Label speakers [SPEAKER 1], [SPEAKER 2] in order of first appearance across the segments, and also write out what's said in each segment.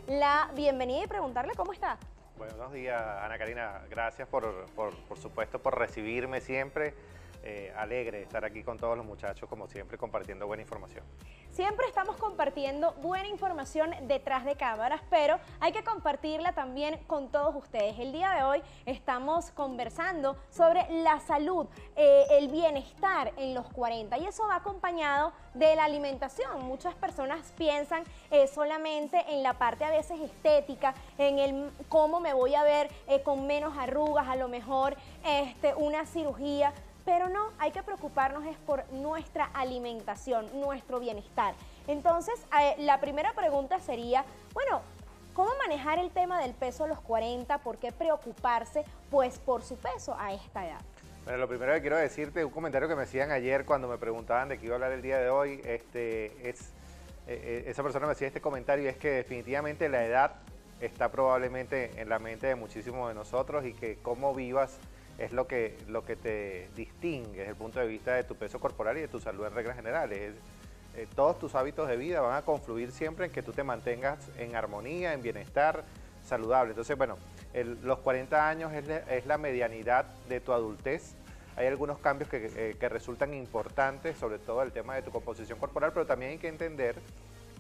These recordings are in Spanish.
[SPEAKER 1] la bienvenida y preguntarle cómo está.
[SPEAKER 2] Buenos días, Ana Karina. Gracias por supuesto, por recibirme siempre. Alegre de estar aquí con todos los muchachos, como siempre, compartiendo buena información.
[SPEAKER 1] Siempre estamos compartiendo buena información detrás de cámaras, pero hay que compartirla también con todos ustedes. El día de hoy estamos conversando sobre la salud, el bienestar en los 40, y eso va acompañado de la alimentación. Muchas personas piensan solamente en la parte a veces estética, en el cómo me voy a ver con menos arrugas, a lo mejor una cirugía. Pero no, hay que preocuparnos es por nuestra alimentación, nuestro bienestar. Entonces, la primera pregunta sería, bueno, ¿cómo manejar el tema del peso a los 40? ¿Por qué preocuparse? Pues por su peso a esta edad.
[SPEAKER 2] Bueno, lo primero que quiero decirte, un comentario que me hacían ayer cuando me preguntaban de qué iba a hablar el día de hoy, esa persona me hacía este comentario, y es que definitivamente la edad está probablemente en la mente de muchísimos de nosotros, y que cómo vivas es lo que te distingue desde el punto de vista de tu peso corporal y de tu salud en reglas generales. Todos tus hábitos de vida van a confluir siempre en que tú te mantengas en armonía, en bienestar, saludable. Entonces, bueno, los 40 años es la medianidad de tu adultez. Hay algunos cambios que resultan importantes, sobre todo el tema de tu composición corporal, pero también hay que entender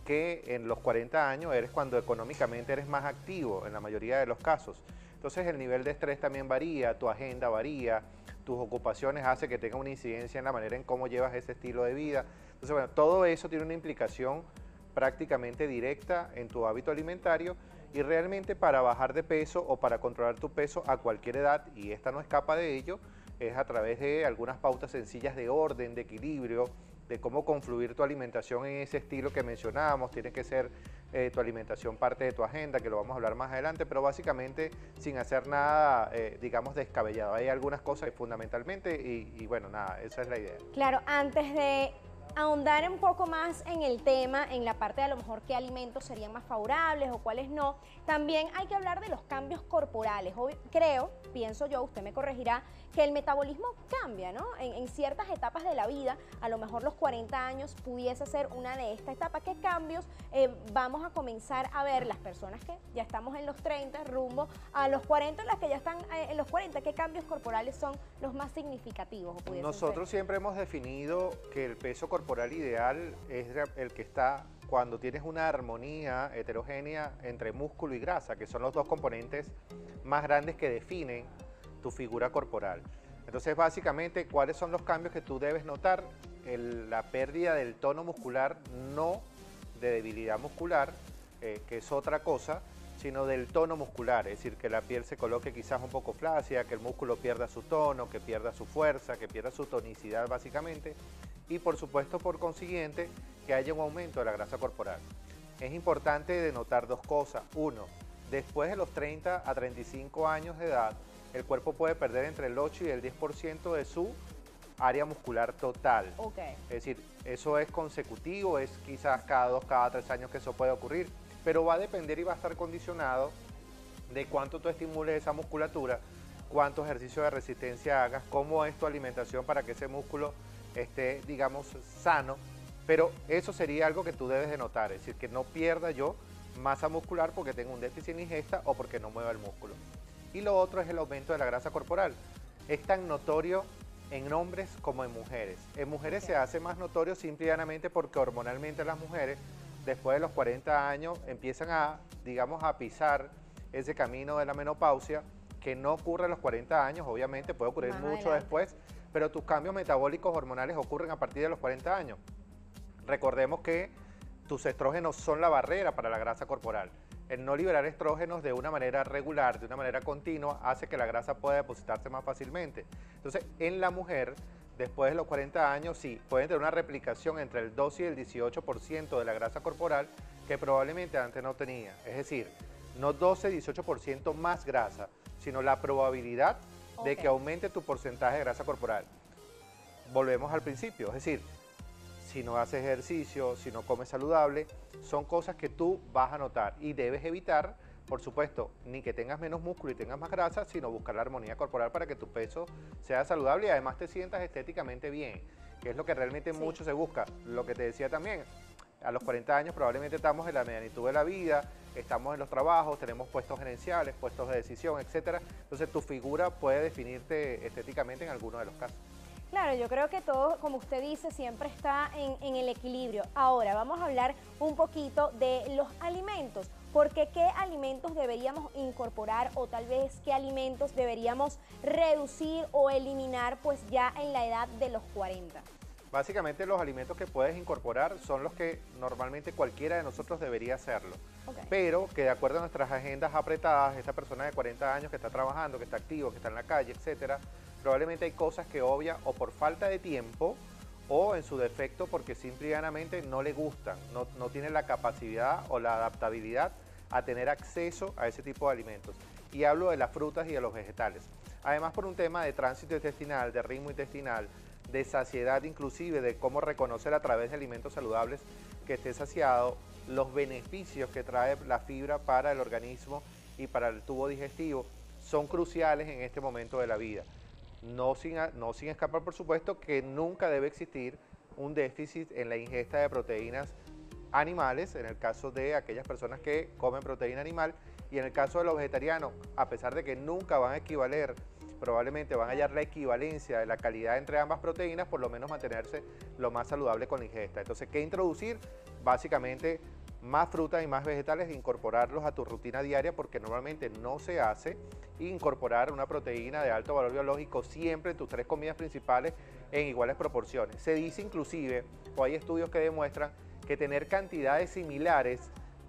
[SPEAKER 2] que en los 40 años eres cuando económicamente eres más activo en la mayoría de los casos. Entonces el nivel de estrés también varía, tu agenda varía, tus ocupaciones hace que tenga una incidencia en la manera en cómo llevas ese estilo de vida. Entonces, bueno, todo eso tiene una implicación prácticamente directa en tu hábito alimentario, y realmente para bajar de peso o para controlar tu peso a cualquier edad, y esta no escapa de ello, es a través de algunas pautas sencillas de orden, de equilibrio, de cómo confluir tu alimentación en ese estilo que mencionábamos. Tiene que ser tu alimentación parte de tu agenda, que lo vamos a hablar más adelante, pero básicamente sin hacer nada, digamos, descabellado. Hay algunas cosas fundamentalmente y bueno, nada, esa es la idea.
[SPEAKER 1] Claro, antes de ahondar un poco más en el tema, en la parte de a lo mejor qué alimentos serían más favorables o cuáles no, también hay que hablar de los cambios corporales. Hoy creo, pienso yo, usted me corregirá, que el metabolismo cambia, ¿no? En ciertas etapas de la vida, a lo mejor los 40 años pudiese ser una de estas etapas. ¿Qué cambios vamos a comenzar a ver las personas que ya estamos en los 30, rumbo a los 40, las que ya están en los 40? ¿Qué cambios corporales son los más significativos?
[SPEAKER 2] Nosotros siempre hemos definido que el peso corporal ideal es el que está cuando tienes una armonía heterogénea entre músculo y grasa, que son los dos componentes más grandes que definen tu figura corporal. Entonces, básicamente, ¿cuáles son los cambios que tú debes notar? La pérdida del tono muscular, no de debilidad muscular, que es otra cosa, sino del tono muscular, es decir, que la piel se coloque quizás un poco flácida, que el músculo pierda su tono, que pierda su fuerza, que pierda su tonicidad básicamente, y por supuesto, por consiguiente, que haya un aumento de la grasa corporal. Es importante denotar dos cosas. Uno, después de los 30 a 35 años de edad, el cuerpo puede perder entre el 8 y el 10% de su área muscular total.
[SPEAKER 1] Okay.
[SPEAKER 2] Es decir, eso es consecutivo, es quizás cada 2, cada 3 años que eso puede ocurrir, pero va a depender y va a estar condicionado de cuánto tú estimules esa musculatura, cuánto ejercicio de resistencia hagas, cómo es tu alimentación para que ese músculo esté, digamos, sano. Pero eso sería algo que tú debes de notar, es decir, que no pierda yo masa muscular porque tengo un déficit en ingesta o porque no mueva el músculo. Y lo otro es el aumento de la grasa corporal. Es tan notorio en hombres como en mujeres. En mujeres se hace más notorio simple y llanamente porque hormonalmente las mujeres, después de los 40 años, empiezan a, digamos, a pisar ese camino de la menopausia, que no ocurre a los 40 años, obviamente puede ocurrir
[SPEAKER 1] más
[SPEAKER 2] mucho
[SPEAKER 1] adelante
[SPEAKER 2] después, pero tus cambios metabólicos hormonales ocurren a partir de los 40 años. Recordemos que tus estrógenos son la barrera para la grasa corporal. El no liberar estrógenos de una manera regular, de una manera continua, hace que la grasa pueda depositarse más fácilmente. Entonces, en la mujer, después de los 40 años, sí, pueden tener una replicación entre el 12 y el 18% de la grasa corporal que probablemente antes no tenía. Es decir, no 12-18% más grasa, sino la probabilidad de que aumente tu porcentaje de grasa corporal. Volvemos al principio, es decir, si no haces ejercicio, si no comes saludable, son cosas que tú vas a notar y debes evitar, por supuesto, ni que tengas menos músculo y tengas más grasa, sino buscar la armonía corporal para que tu peso sea saludable y además te sientas estéticamente bien, que es lo que realmente mucho se busca. Lo que te decía también, a los 40 años probablemente estamos en la medianitud de la vida, estamos en los trabajos, tenemos puestos gerenciales, puestos de decisión, etcétera. Entonces tu figura puede definirte estéticamente en alguno de los casos.
[SPEAKER 1] Claro, yo creo que todo, como usted dice, siempre está en el equilibrio. Ahora, vamos a hablar un poquito de los alimentos, porque qué alimentos deberíamos incorporar o tal vez qué alimentos deberíamos reducir o eliminar pues ya en la edad de los 40.
[SPEAKER 2] Básicamente los alimentos que puedes incorporar son los que normalmente cualquiera de nosotros debería hacerlo. Okay. Pero que de acuerdo a nuestras agendas apretadas, esta persona de 40 años que está trabajando, que está activo, que está en la calle, etcétera, probablemente hay cosas que obvia o por falta de tiempo o en su defecto porque simple y llanamente no le gustan, no tiene la capacidad o la adaptabilidad a tener acceso a ese tipo de alimentos. Y hablo de las frutas y de los vegetales. Además por un tema de tránsito intestinal, de ritmo intestinal, de saciedad inclusive, de cómo reconocer a través de alimentos saludables que esté saciado, los beneficios que trae la fibra para el organismo y para el tubo digestivo son cruciales en este momento de la vida. No sin escapar, por supuesto, que nunca debe existir un déficit en la ingesta de proteínas animales, en el caso de aquellas personas que comen proteína animal, y en el caso de los vegetarianos, a pesar de que nunca van a equivaler, probablemente van a hallar la equivalencia de la calidad entre ambas proteínas, por lo menos mantenerse lo más saludable con la ingesta. Entonces, ¿qué introducir? Básicamente, más frutas y más vegetales, incorporarlos a tu rutina diaria porque normalmente no se hace, e incorporar una proteína de alto valor biológico siempre en tus 3 comidas principales en iguales proporciones. Se dice inclusive, o hay estudios que demuestran, que tener cantidades similares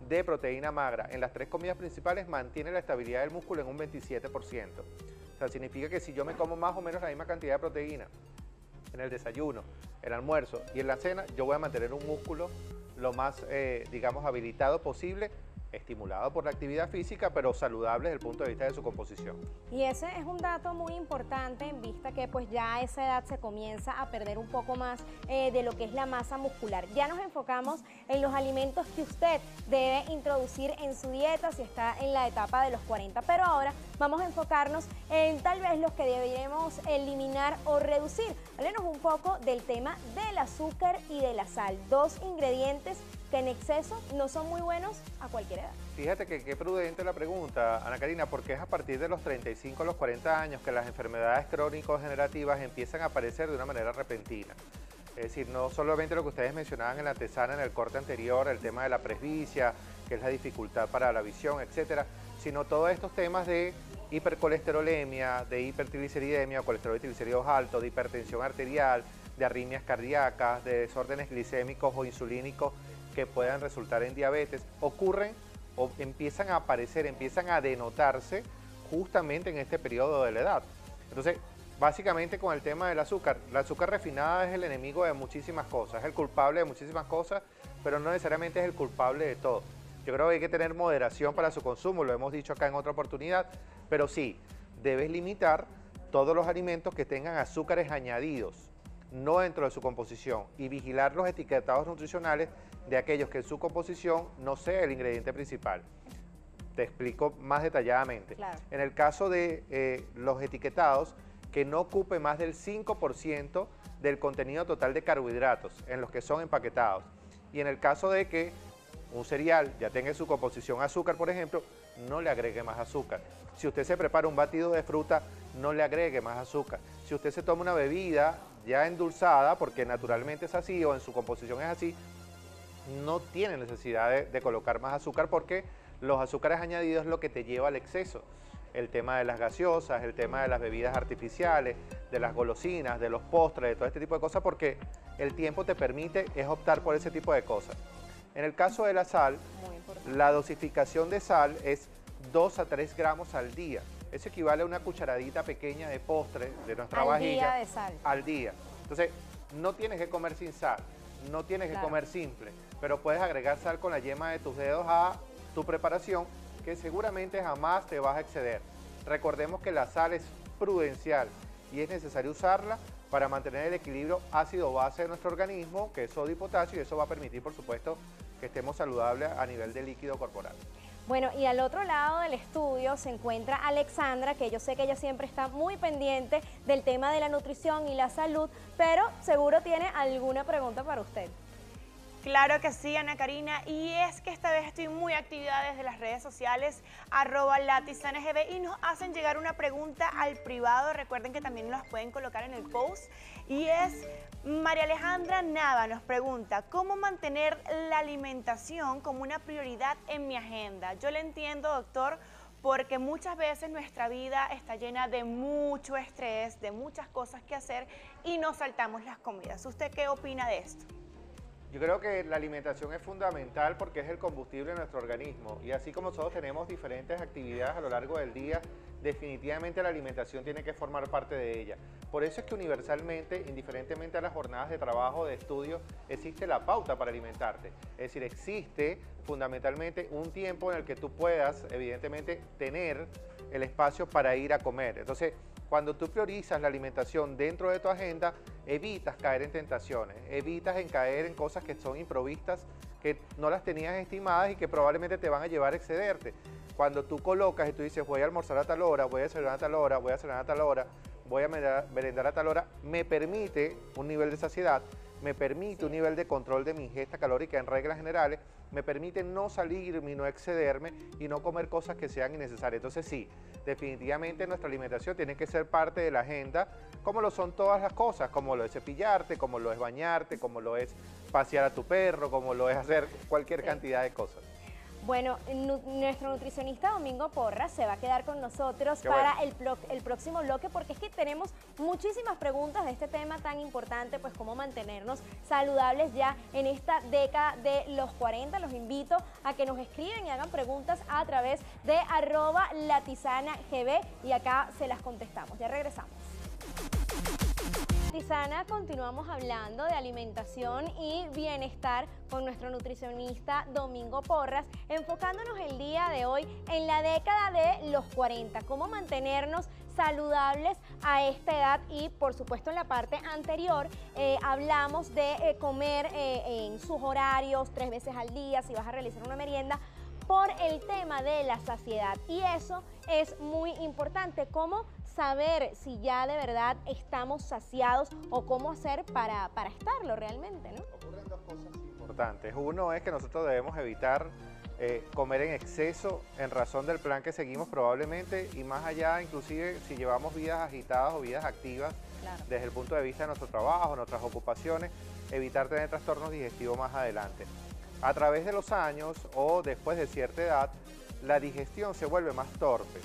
[SPEAKER 2] de proteína magra en las 3 comidas principales mantiene la estabilidad del músculo en un 27%. O sea, significa que si yo me como más o menos la misma cantidad de proteína en el desayuno, el almuerzo y en la cena, yo voy a mantener un músculo lo más, digamos, habilitado posible, estimulado por la actividad física, pero saludable desde el punto de vista de su composición.
[SPEAKER 1] Y ese es un dato muy importante en vista que pues ya a esa edad se comienza a perder un poco más de lo que es la masa muscular. Ya nos enfocamos en los alimentos que usted debe introducir en su dieta si está en la etapa de los 40, pero ahora vamos a enfocarnos en tal vez los que deberíamos eliminar o reducir. Háblenos un poco del tema del azúcar y de la sal, 2 ingredientes que en exceso no son muy buenos a cualquier edad.
[SPEAKER 2] Fíjate que qué prudente la pregunta, Ana Karina, porque es a partir de los 35 a los 40 años que las enfermedades crónico-degenerativas empiezan a aparecer de una manera repentina. Es decir, no solamente lo que ustedes mencionaban en la antesana, en el corte anterior, el tema de la presbicia, que es la dificultad para la visión, etcétera, sino todos estos temas de hipercolesterolemia, de hipertrigliceridemia o colesterol y triglicéridos altos, de hipertensión arterial, de arritmias cardíacas, de desórdenes glicémicos o insulínicos que puedan resultar en diabetes, ocurren o empiezan a aparecer, empiezan a denotarse justamente en este periodo de la edad. Entonces, básicamente con el tema del azúcar, la azúcar refinada es el enemigo de muchísimas cosas, es el culpable de muchísimas cosas, pero no necesariamente es el culpable de todo. Yo creo que hay que tener moderación para su consumo, lo hemos dicho acá en otra oportunidad, pero sí, debes limitar todos los alimentos que tengan azúcares añadidos, no dentro de su composición, y vigilar los etiquetados nutricionales de aquellos que en su composición no sea el ingrediente principal. Te explico más detalladamente.
[SPEAKER 1] Claro.
[SPEAKER 2] En el caso de los etiquetados, que no ocupe más del 5% del contenido total de carbohidratos en los que son empaquetados. Y en el caso de que un cereal ya tenga en su composición azúcar, por ejemplo, no le agregue más azúcar. Si usted se prepara un batido de fruta, no le agregue más azúcar. Si usted se toma una bebida ya endulzada, porque naturalmente es así o en su composición es así, no tiene necesidad de colocar más azúcar porque los azúcares añadidos es lo que te lleva al exceso. El tema de las gaseosas, el tema de las bebidas artificiales, de las golosinas, de los postres, de todo este tipo de cosas, porque el tiempo te permite es optar por ese tipo de cosas. En el caso de la sal, la dosificación de sal es 2 a 3 gramos al día. Eso equivale a una cucharadita pequeña de postre de nuestra vajilla.
[SPEAKER 1] Al día de sal.
[SPEAKER 2] Al día. Entonces, no tienes que comer sin sal, no tienes que comer simple, pero puedes agregar sal con la yema de tus dedos a tu preparación, que seguramente jamás te vas a exceder. Recordemos que la sal es prudencial y es necesario usarla para mantener el equilibrio ácido-base de nuestro organismo, que es sodio y potasio, y eso va a permitir, por supuesto, que estemos saludables a nivel de líquido corporal.
[SPEAKER 1] Bueno, y al otro lado del estudio se encuentra Alexandra, que yo sé que ella siempre está muy pendiente del tema de la nutrición y la salud, pero seguro tiene alguna pregunta para usted.
[SPEAKER 3] Claro que sí, Ana Karina, y es que esta vez estoy muy activa desde las redes sociales, @LatiZanaGB, y nos hacen llegar una pregunta al privado. Recuerden que también nos pueden colocar en el post, y es María Alejandra Nava nos pregunta: ¿cómo mantener la alimentación como una prioridad en mi agenda? Yo le entiendo, doctor, porque muchas veces nuestra vida está llena de mucho estrés, de muchas cosas que hacer y nos saltamos las comidas. ¿Usted qué opina de esto?
[SPEAKER 2] Yo creo que la alimentación es fundamental porque es el combustible de nuestro organismo, y así como nosotros tenemos diferentes actividades a lo largo del día, definitivamente la alimentación tiene que formar parte de ella. Por eso es que universalmente, indiferentemente a las jornadas de trabajo o de estudio, existe la pauta para alimentarte. Es decir, existe fundamentalmente un tiempo en el que tú puedas, evidentemente, tener el espacio para ir a comer. Entonces, cuando tú priorizas la alimentación dentro de tu agenda, evitas caer en tentaciones, evitas en caer en cosas que son improvistas, que no las tenías estimadas y que probablemente te van a llevar a excederte. Cuando tú colocas y tú dices, voy a almorzar a tal hora, voy a desayunar a tal hora, voy a cenar a tal hora, voy a merendar a tal hora, me permite un nivel de saciedad, me permite un nivel de control de mi ingesta calórica en reglas generales, me permite no salirme y no excederme y no comer cosas que sean innecesarias. Entonces sí, definitivamente nuestra alimentación tiene que ser parte de la agenda, como lo son todas las cosas, como lo es cepillarte, como lo es bañarte, como lo es pasear a tu perro, como lo es hacer cualquier cantidad de cosas.
[SPEAKER 1] Bueno, nuestro nutricionista Domingo Porras se va a quedar con nosotros para el próximo bloque, porque es que tenemos muchísimas preguntas de este tema tan importante, pues cómo mantenernos saludables ya en esta década de los 40. Los invito a que nos escriben y hagan preguntas a través de @LatiZanaGB y acá se las contestamos. Ya regresamos. Latizana, continuamos hablando de alimentación y bienestar con nuestro nutricionista Domingo Porras, enfocándonos el día de hoy en la década de los 40, cómo mantenernos saludables a esta edad. Y por supuesto en la parte anterior hablamos de comer en sus horarios 3 veces al día, si vas a realizar una merienda, por el tema de la saciedad, y eso es muy importante. ¿Cómo saber si ya de verdad estamos saciados o cómo hacer para estarlo realmente, ¿no?
[SPEAKER 2] Ocurren dos cosas importantes. Uno es que nosotros debemos evitar comer en exceso en razón del plan que seguimos probablemente, y más allá, inclusive si llevamos vidas agitadas o vidas activas, claro, desde el punto de vista de nuestro trabajo, nuestras ocupaciones, evitar tener trastornos digestivos más adelante. A través de los años o después de cierta edad, la digestión se vuelve más torpe,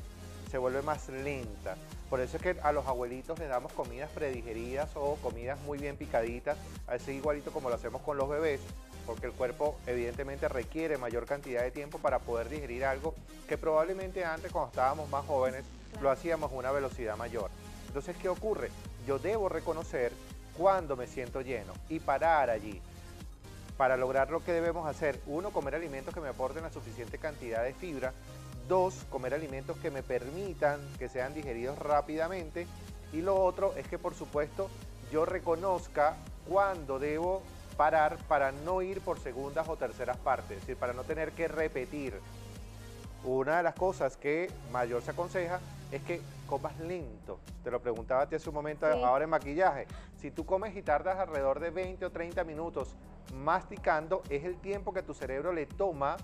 [SPEAKER 2] se vuelve más lenta. Por eso es que a los abuelitos les damos comidas predigeridas o comidas muy bien picaditas, así igualito como lo hacemos con los bebés, porque el cuerpo evidentemente requiere mayor cantidad de tiempo para poder digerir algo que probablemente antes, cuando estábamos más jóvenes, claro, lo hacíamos a una velocidad mayor. Entonces, ¿qué ocurre? Yo debo reconocer cuando me siento lleno y parar allí. Para lograr lo que debemos hacer: 1, comer alimentos que me aporten la suficiente cantidad de fibra; 2, comer alimentos que me permitan que sean digeridos rápidamente; y lo otro es que, por supuesto, yo reconozca cuándo debo parar para no ir por segundas o terceras partes, es decir, para no tener que repetir. Una de las cosas que mayor se aconseja es que comas lento. Te lo preguntaba a ti hace un momento, sí, ahora en maquillaje. Si tú comes y tardas alrededor de 20 o 30 minutos masticando, es el tiempo que tu cerebro le toma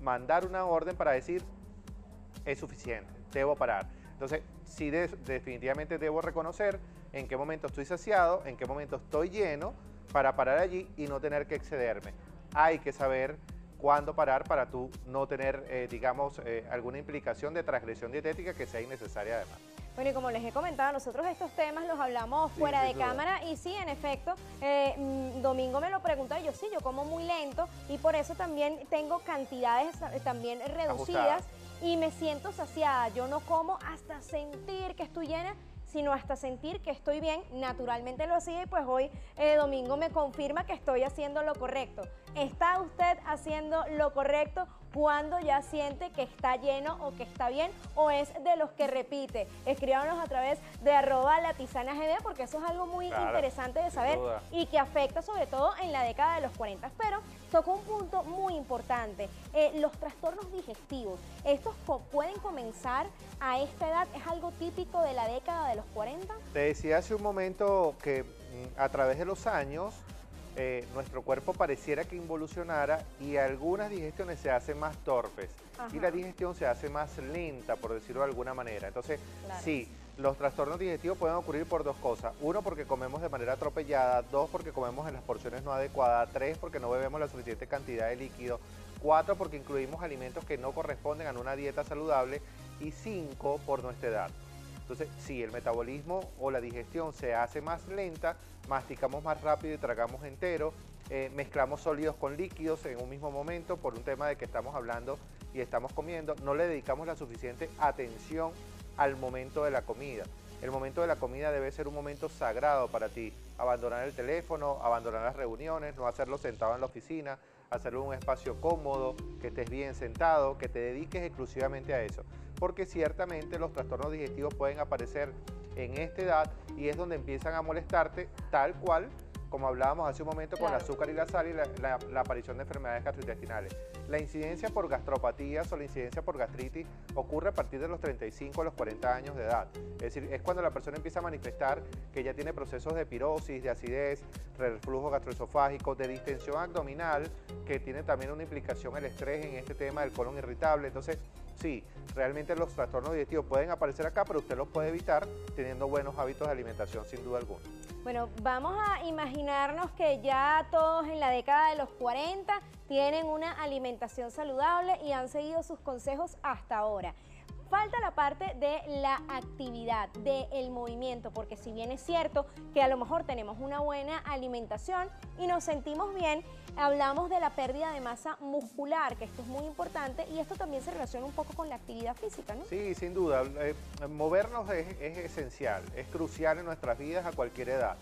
[SPEAKER 2] mandar una orden para decir, es suficiente, debo parar. Entonces, sí, definitivamente debo reconocer en qué momento estoy saciado, en qué momento estoy lleno, para parar allí y no tener que excederme. Hay que saber cuándo parar para tú no tener, digamos, alguna implicación de transgresión dietética que sea innecesaria además.
[SPEAKER 1] Bueno, y como les he comentado, nosotros estos temas los hablamos fuera de cámara, y sí, en efecto, Domingo me lo preguntó y yo sí, yo como muy lento, y por eso también tengo cantidades también reducidas y me siento saciada. Yo no como hasta sentir que estoy llena, sino hasta sentir que estoy bien. Naturalmente lo hacía, y pues hoy Domingo me confirma que estoy haciendo lo correcto. ¿Está usted haciendo lo correcto cuando ya siente que está lleno o que está bien, o es de los que repite? Escríbanos a través de @LatiZanaGB, porque eso es algo muy interesante de saber y que afecta sobre todo en la década de los 40. Pero tocó un punto muy importante, los trastornos digestivos. ¿Estos pueden comenzar a esta edad? ¿Es algo típico de la década de los 40?
[SPEAKER 2] Te decía hace un momento que a través de los años nuestro cuerpo pareciera que involucionara y algunas digestiones se hacen más torpes.
[SPEAKER 1] Ajá.
[SPEAKER 2] Y la digestión se hace más lenta, por decirlo de alguna manera. Entonces,
[SPEAKER 1] Claro.
[SPEAKER 2] sí, los trastornos digestivos pueden ocurrir por dos cosas. Uno, porque comemos de manera atropellada. Dos, porque comemos en las porciones no adecuadas. Tres, porque no bebemos la suficiente cantidad de líquido. Cuatro, porque incluimos alimentos que no corresponden a una dieta saludable. Y cinco, por nuestra edad. Entonces, si el metabolismo o la digestión se hace más lenta, masticamos más rápido y tragamos entero, mezclamos sólidos con líquidos en un mismo momento por un tema de que estamos hablando y estamos comiendo, no le dedicamos la suficiente atención al momento de la comida. El momento de la comida debe ser un momento sagrado para ti. Abandonar el teléfono, abandonar las reuniones, no hacerlo sentado en la oficina, hacerlo en un espacio cómodo, que estés bien sentado, que te dediques exclusivamente a eso. Porque ciertamente los trastornos digestivos pueden aparecer en esta edad y es donde empiezan a molestarte tal cual, como hablábamos hace un momento, con el
[SPEAKER 1] Claro.
[SPEAKER 2] azúcar y la sal y la aparición de enfermedades gastrointestinales. La incidencia por gastropatías o la incidencia por gastritis ocurre a partir de los 35 a los 40 años de edad. Es decir, es cuando la persona empieza a manifestar que ya tiene procesos de pirosis, de acidez, reflujo gastroesofágico, de distensión abdominal, que tiene también una implicación el estrés en este tema del colon irritable. Entonces, sí, realmente los trastornos digestivos pueden aparecer acá, pero usted los puede evitar teniendo buenos hábitos de alimentación, sin duda alguna.
[SPEAKER 1] Bueno, vamos a imaginarnos que ya todos en la década de los 40 tienen una alimentación saludable y han seguido sus consejos hasta ahora. Falta la parte de la actividad, del movimiento, porque si bien es cierto que a lo mejor tenemos una buena alimentación y nos sentimos bien, hablamos de la pérdida de masa muscular, que esto es muy importante y esto también se relaciona un poco con la actividad física, ¿no?
[SPEAKER 2] Sí, sin duda. Movernos es esencial, es crucial en nuestras vidas a cualquier edad.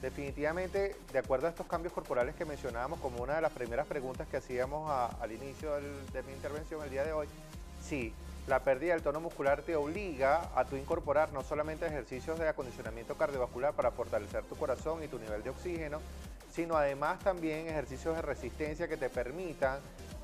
[SPEAKER 2] Definitivamente, de acuerdo a estos cambios corporales que mencionábamos como una de las primeras preguntas que hacíamos al inicio de mi intervención el día de hoy, sí, la pérdida del tono muscular te obliga a tú incorporar no solamente ejercicios de acondicionamiento cardiovascular para fortalecer tu corazón y tu nivel de oxígeno, sino además también ejercicios de resistencia que te permitan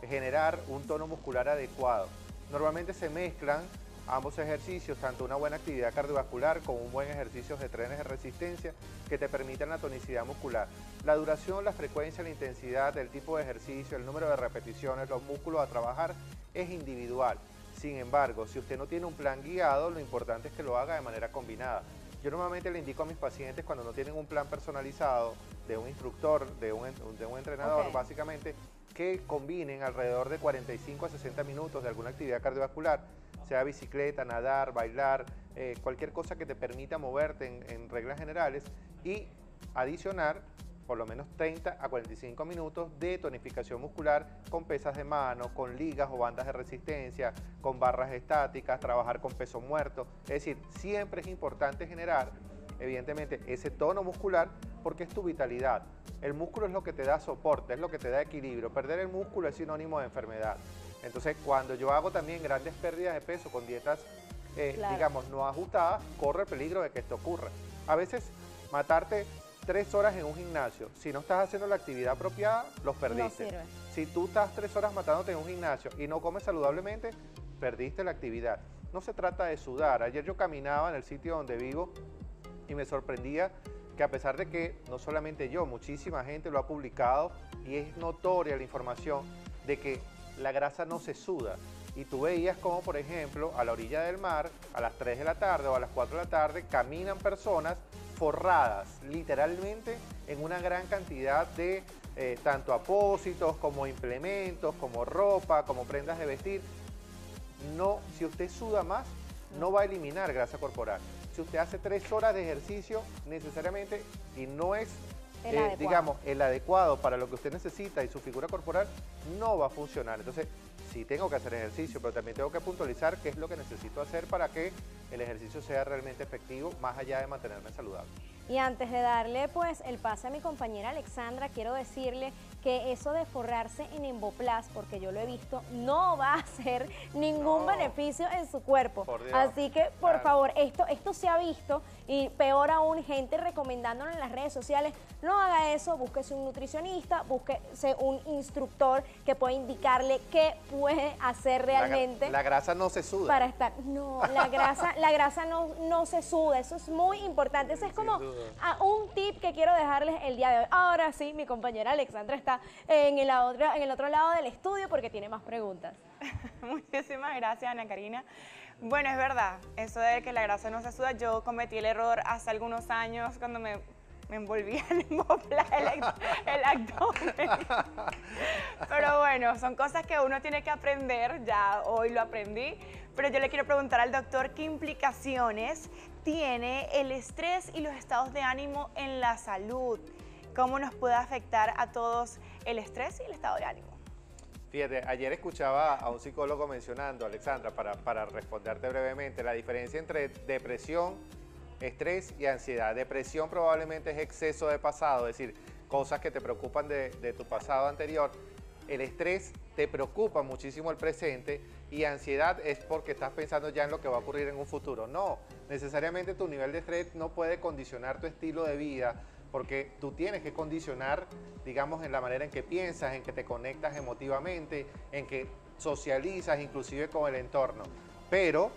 [SPEAKER 2] generar un tono muscular adecuado. Normalmente se mezclan ambos ejercicios, tanto una buena actividad cardiovascular como un buen ejercicio de trenes de resistencia que te permitan la tonicidad muscular. La duración, la frecuencia, la intensidad, el tipo de ejercicio, el número de repeticiones, los músculos a trabajar es individual. Sin embargo, si usted no tiene un plan guiado, lo importante es que lo haga de manera combinada. Yo normalmente le indico a mis pacientes cuando no tienen un plan personalizado de un instructor, de un entrenador, básicamente, que combinen alrededor de 45 a 60 minutos de alguna actividad cardiovascular, sea bicicleta, nadar, bailar, cualquier cosa que te permita moverte en reglas generales y adicionar por lo menos 30 a 45 minutos de tonificación muscular con pesas de mano, con ligas o bandas de resistencia, con barras estáticas, trabajar con peso muerto. Es decir, siempre es importante generar, evidentemente, ese tono muscular porque es tu vitalidad. El músculo es lo que te da soporte, es lo que te da equilibrio. Perder el músculo es sinónimo de enfermedad. Entonces, cuando yo hago también grandes pérdidas de peso con dietas, digamos, no ajustadas, corre el peligro de que esto ocurra. A veces, matarte 3 horas en un gimnasio, si no estás haciendo la actividad apropiada, los perdiste.
[SPEAKER 1] No sirve.
[SPEAKER 2] Si tú estás 3 horas matándote en un gimnasio y no comes saludablemente, perdiste la actividad. No se trata de sudar. Ayer yo caminaba en el sitio donde vivo y me sorprendía que a pesar de que no solamente yo, muchísima gente lo ha publicado y es notoria la información de que la grasa no se suda. Y tú veías como, por ejemplo, a la orilla del mar, a las 3 de la tarde o a las 4 de la tarde, caminan personas forradas, literalmente, en una gran cantidad de tanto apósitos, como implementos, como ropa, como prendas de vestir. No, si usted suda más, no va a eliminar grasa corporal. Si usted hace 3 horas de ejercicio, necesariamente, y no es, digamos, el adecuado para lo que usted necesita y su figura corporal, no va a funcionar. Entonces, sí tengo que hacer ejercicio, pero también tengo que puntualizar qué es lo que necesito hacer para que el ejercicio sea realmente efectivo, más allá de mantenerme saludable.
[SPEAKER 1] Y antes de darle pues el pase a mi compañera Alexandra, quiero decirle que eso de forrarse en Emboplast, porque yo lo he visto, no va a hacer ningún beneficio en su cuerpo. Así que, por favor, esto se ha visto, y peor aún, gente recomendándolo en las redes sociales. No haga eso, búsquese un nutricionista, búsquese un instructor que pueda indicarle qué puede hacer realmente.
[SPEAKER 2] La grasa no se suda.
[SPEAKER 1] Para estar, no, la grasa no se suda, eso es muy importante. Eso es como un tip que quiero dejarles el día de hoy. Ahora sí, mi compañera Alexandra está en el otro lado del estudio porque tiene más preguntas.
[SPEAKER 3] Muchísimas gracias, Ana Karina. Bueno, es verdad, eso de que la grasa no se suda, yo cometí el error hace algunos años cuando me envolvía en Emboplast el abdomen. Pero bueno, son cosas que uno tiene que aprender, ya hoy lo aprendí. Pero yo le quiero preguntar al doctor qué implicaciones tiene el estrés y los estados de ánimo en la salud. ¿Cómo nos puede afectar a todos el estrés y el estado de ánimo?
[SPEAKER 2] Fíjate, ayer escuchaba a un psicólogo mencionando, Alexandra, para responderte brevemente, la diferencia entre depresión, estrés y ansiedad. Depresión probablemente es exceso de pasado, es decir, cosas que te preocupan de tu pasado anterior. El estrés te preocupa muchísimo el presente, y ansiedad es porque estás pensando ya en lo que va a ocurrir en un futuro. No, necesariamente tu nivel de estrés no puede condicionar tu estilo de vida, porque tú tienes que condicionar, digamos, en la manera en que piensas, en que te conectas emotivamente, en que socializas inclusive con el entorno. Pero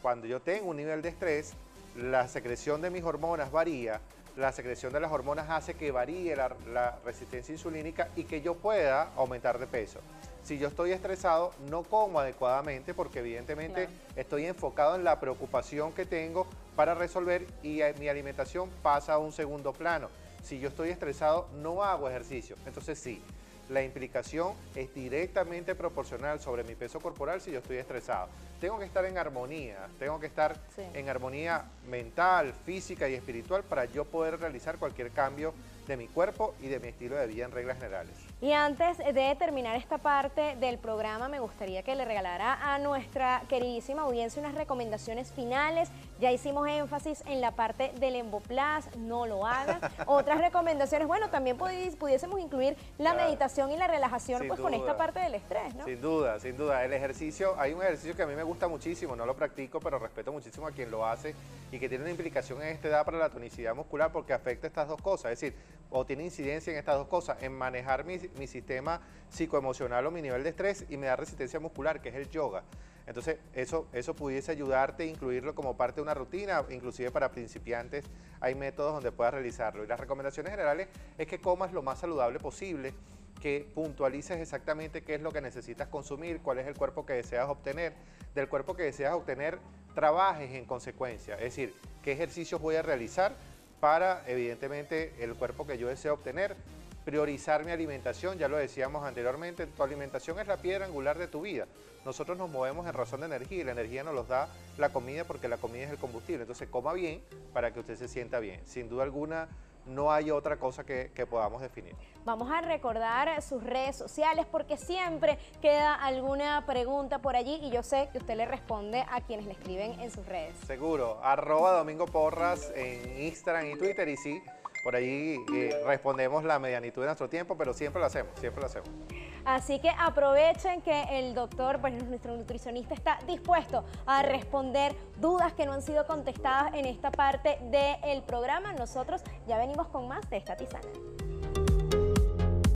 [SPEAKER 2] cuando yo tengo un nivel de estrés, la secreción de mis hormonas varía, la secreción de las hormonas hace que varíe la resistencia insulínica y que yo pueda aumentar de peso. Si yo estoy estresado, no como adecuadamente porque evidentemente estoy enfocado en la preocupación que tengo para resolver, y mi alimentación pasa a un segundo plano. Si yo estoy estresado, no hago ejercicio. Entonces sí, la implicación es directamente proporcional sobre mi peso corporal si yo estoy estresado. Tengo que estar en armonía, tengo que estar en armonía mental, física y espiritual para yo poder realizar cualquier cambio de mi cuerpo y de mi estilo de vida en reglas generales.
[SPEAKER 1] Y antes de terminar esta parte del programa, me gustaría que le regalara a nuestra queridísima audiencia unas recomendaciones finales. Ya hicimos énfasis en la parte del Emboplast, no lo hagan. Otras recomendaciones, bueno, también pudiésemos incluir la meditación y la relajación pues con esta parte del estrés, ¿no?
[SPEAKER 2] Sin duda, sin duda. El ejercicio, hay un ejercicio que a mí me gusta muchísimo, no lo practico, pero respeto muchísimo a quien lo hace y que tiene una implicación en esta edad para la tonicidad muscular porque afecta estas dos cosas, es decir, o tiene incidencia en estas dos cosas, en manejar mi sistema psicoemocional o mi nivel de estrés, y me da resistencia muscular, que es el yoga. Entonces, eso pudiese ayudarte a incluirlo como parte de una rutina, inclusive para principiantes hay métodos donde puedas realizarlo. Y las recomendaciones generales es que comas lo más saludable posible, que puntualices exactamente qué es lo que necesitas consumir, cuál es el cuerpo que deseas obtener. Del cuerpo que deseas obtener, trabajes en consecuencia, es decir, qué ejercicios voy a realizar para, evidentemente, el cuerpo que yo deseo obtener. Priorizar mi alimentación, ya lo decíamos anteriormente, tu alimentación es la piedra angular de tu vida. Nosotros nos movemos en razón de energía y la energía nos los da la comida porque la comida es el combustible. Entonces coma bien para que usted se sienta bien. Sin duda alguna no hay otra cosa que podamos definir.
[SPEAKER 1] Vamos a recordar sus redes sociales porque siempre queda alguna pregunta por allí y yo sé que usted le responde a quienes le escriben en sus redes.
[SPEAKER 2] Seguro, @DomingoPorras en Instagram y Twitter, y sí, por ahí respondemos la medianitud de nuestro tiempo, pero siempre lo hacemos, siempre lo hacemos.
[SPEAKER 1] Así que aprovechen que el doctor, pues nuestro nutricionista, está dispuesto a responder dudas que no han sido contestadas en esta parte del programa. Nosotros ya venimos con más de esta tisana.